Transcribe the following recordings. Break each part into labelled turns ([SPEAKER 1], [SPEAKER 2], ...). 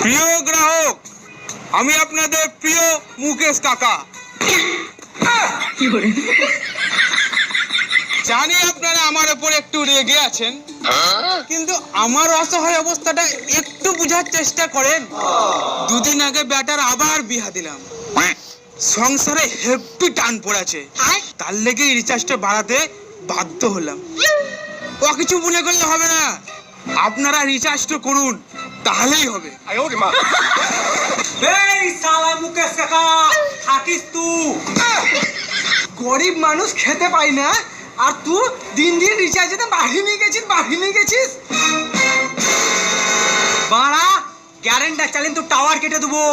[SPEAKER 1] প্রিয় গ্রাহক, আমি আপনাদের প্রিয় মুকেশ কাকা। জানি আপনারা আমার উপর একটু রেগে আছেন, কিন্তু আমার অসহায় অবস্থাটা একটু বুঝার চেষ্টা করেন। দুদিন আগে ব্যাটার আবার বিয়া দিলাম, সংসারে হেভি টান পড়েছে, তার লেগে রিচার্জটা বাড়াতে বাধ্য হলাম। ও কিছু মনে করলে হবে না, আপনারা রিচার্জটা করুন, তাহলেই হবে।
[SPEAKER 2] এই শালা মুকেশ কাকা, থাকিস তুই? গরিব মানুষ খেতে পাই না, আর তুই দিন দিন রিচার্জে বাড়ি নিয়ে গেছিস। বাড়া গ্যারেন্টার চালিয়ে তো টাওয়ার কেটে দেবো।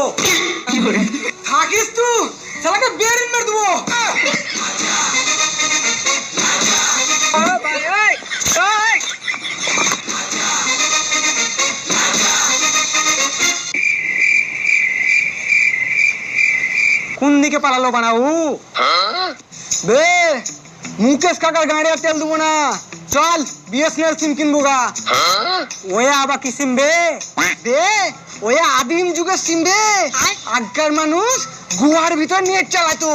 [SPEAKER 2] থাকিস তুই, শালাকে বেরিয়ে মেরে দেবো। কোন দিকে পালালো বানাবু? বে মুকেশ কাকার গাড়ি আর তেল দেবো না, চল বিএসএনএল সিম কিনবো গা। ওয়া আবার কি সিম বে? ওয়া আদিম যুগের সিম বে। আগকার মানুষ গুহার ভিতর নেট চালাতো।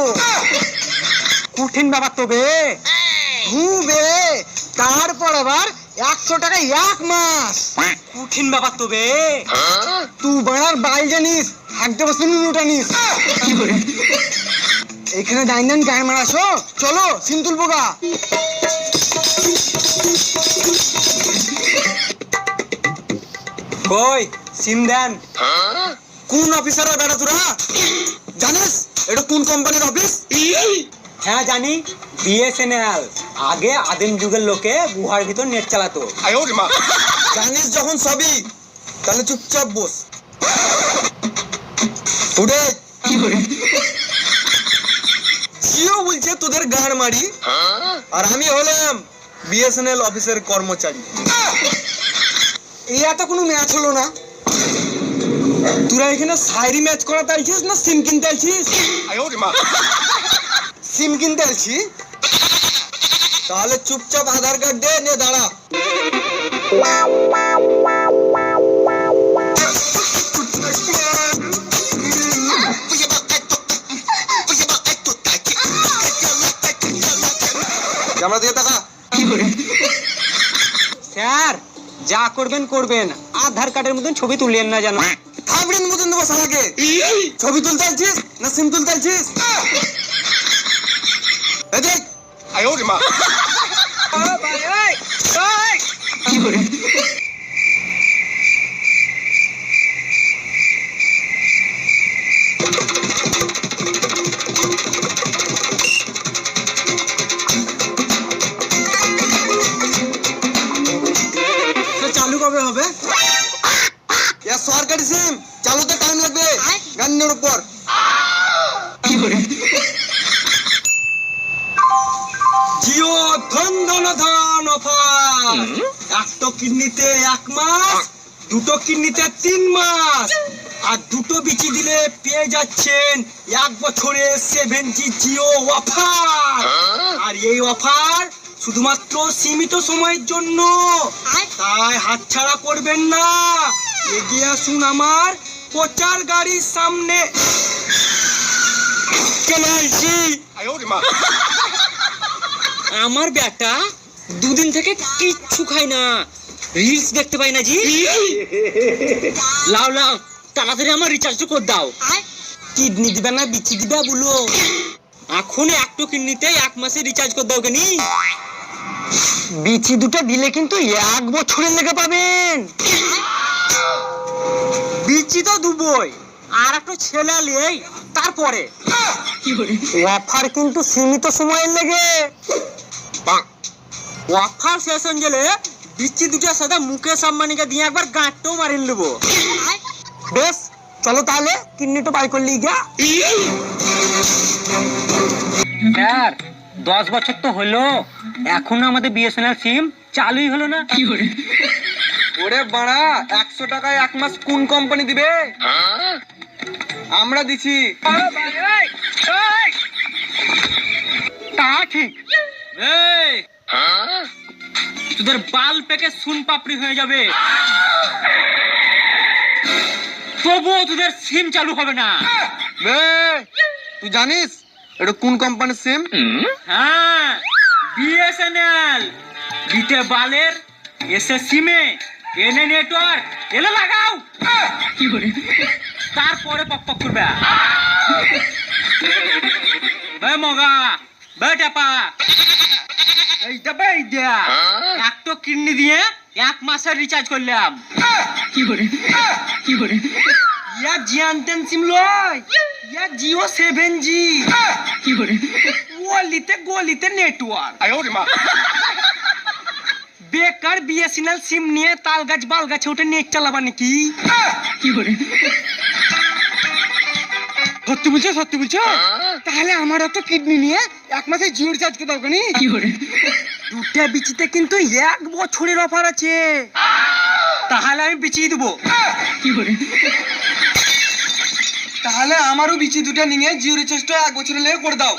[SPEAKER 2] কঠিন ব্যাপার তো বে। বে তারপর আবার 100 টাকা এক মাস। কঠিন ব্যাপার তো বে। তুই বাড়ার বাল জানিস, হাঁকতে বসে নুটা নিস। এখানে ডাইন গায়ে মারাছো, চলো সিম তুলবো গা। কই সিম দেন।
[SPEAKER 1] কোন অফিসার বেটা তোরা জানিস এটা কোন কোম্পানির অফিস?
[SPEAKER 2] হ্যাঁ জানি, বিএসএনএল। আগে আদিম যুগের লোকে গুহার ভিতর নেট চালাতো।
[SPEAKER 1] জানিস যখন সবই, তাহলে চুপচাপ বস। উঠে জিও বলছে তোদের গাড় মারি, আর আমি হলাম বিএসএনএল অফিসের কর্মচারী।
[SPEAKER 2] এই এত কোনো ম্যাচ হলো না।
[SPEAKER 1] তোরা এখানে সাইরি ম্যাচ করাতে আইছিস না সিম কিনতে আইছিস?
[SPEAKER 2] সিম কিনতে আসছি।
[SPEAKER 1] তাহলে চুপচাপ আধার কার্ড দে, নে দাঁড়া। ক্যামেরা দিয়ে টাকা।
[SPEAKER 2] স্যার যা করবেন করবেন, আধার কার্ডের মতন ছবি তুলিয়েন না জানো।
[SPEAKER 1] থাবড়ির মতন দেবো শালাকে। ছবি তুলতে আইছিস না সিম তুলতে আইছিস? এদিক।
[SPEAKER 2] চালু কবে হবে?
[SPEAKER 1] সরকারি সিম চালুতে টাইম লাগবে গান্নের উপর। জিও ধন ধন ধন অফার। একটা কিডনিতে 1 মাস, দুটো কিডনিতে 3 মাস, আর দুটো বিচি দিলে পেয়ে যাচ্ছেন 1 বছরে 7G জিও অফার। আর এই অফার শুধুমাত্র সীমিত সময়ের জন্য, তাই হাতছাড়া করবেন না। এগিয়ে আসুন আমার প্রচার গাড়ির সামনে। চলে আসছি।
[SPEAKER 2] আমার বেটা দুদিন থেকে কিচ্ছু খাই না, রিলস দেখতে পাই না জি। লাও লাও তাড়াতাড়ি আমার রিচার্জটা করে দাও। কিডনি দিবে না বিচি দিবে বলো? এখন একটু কিডনিতে 1 মাসে রিচার্জ করে দাও কেনি। বিচি দুটো দিলে কিন্তু 1 বছরের লেগে পাবেন। বিচি তো দুবই, আর একটা ছেলে লেই তারপরে। অফার কিন্তু সীমিত সময়ের লেগে। অফার শেষ হয়ে গেলে বিচি দুটোর সাথে মুকেশ আম্বানিকে দিয়ে একবার গাঁটটাও মারিয়ে নেবো। বেশ চলো তাহলে কিডনিটা বাই করলি গা। স্যার 10 বছর তো হলো, এখনো আমাদের বিএসএনএল সিম চালুই হলো না।
[SPEAKER 1] ওরে বাড়া, 100 টাকায় 1 মাস কোন কোম্পানি দিবে? আমরা দিছি।
[SPEAKER 2] তা ঠিক। তোদের বাল পেকে সুন পাপড়ি হয়ে যাবে।
[SPEAKER 3] তবুও তোদের সিম চালু হবে না।
[SPEAKER 2] বে তুই জানিস এটা কোন কোম্পানির সিম?
[SPEAKER 3] হ্যাঁ, বিএসএনএল। বিতে বালের, এসে সিমে, এনে নেটওয়ার্ক, এলে লাগাও। তারপরে পক পক করবে। বে মগা, বে টাপা, এইটা বে এইটা। একটা কিডনি দিয়ে 1 মাসের রিচার্জ করলাম। ইয়া জিয়ানতেন সিম লয়, ইয়া জিও 7G। গলিতে নেটওয়ার্ক। বেকার বিএসএনএল সিম নিয়ে তাল গাছ বাল গাছে উঠে নেট চালাবা নাকি?
[SPEAKER 2] সত্যি বলছো? তাহলে আমার একটা কিডনি নিয়ে 1 মাসে জিও রিচার্জ করে দাও কেন?
[SPEAKER 3] দুটা বিচিতে কিন্তু 1 বছরের অফার আছে। তাহলে আমি বিচিয়ে দেবো।
[SPEAKER 2] তাহলে আমারও বিচি দুটো নিয়ে জিও রিচার্জটা 1 বছরের লেগে করে দাও।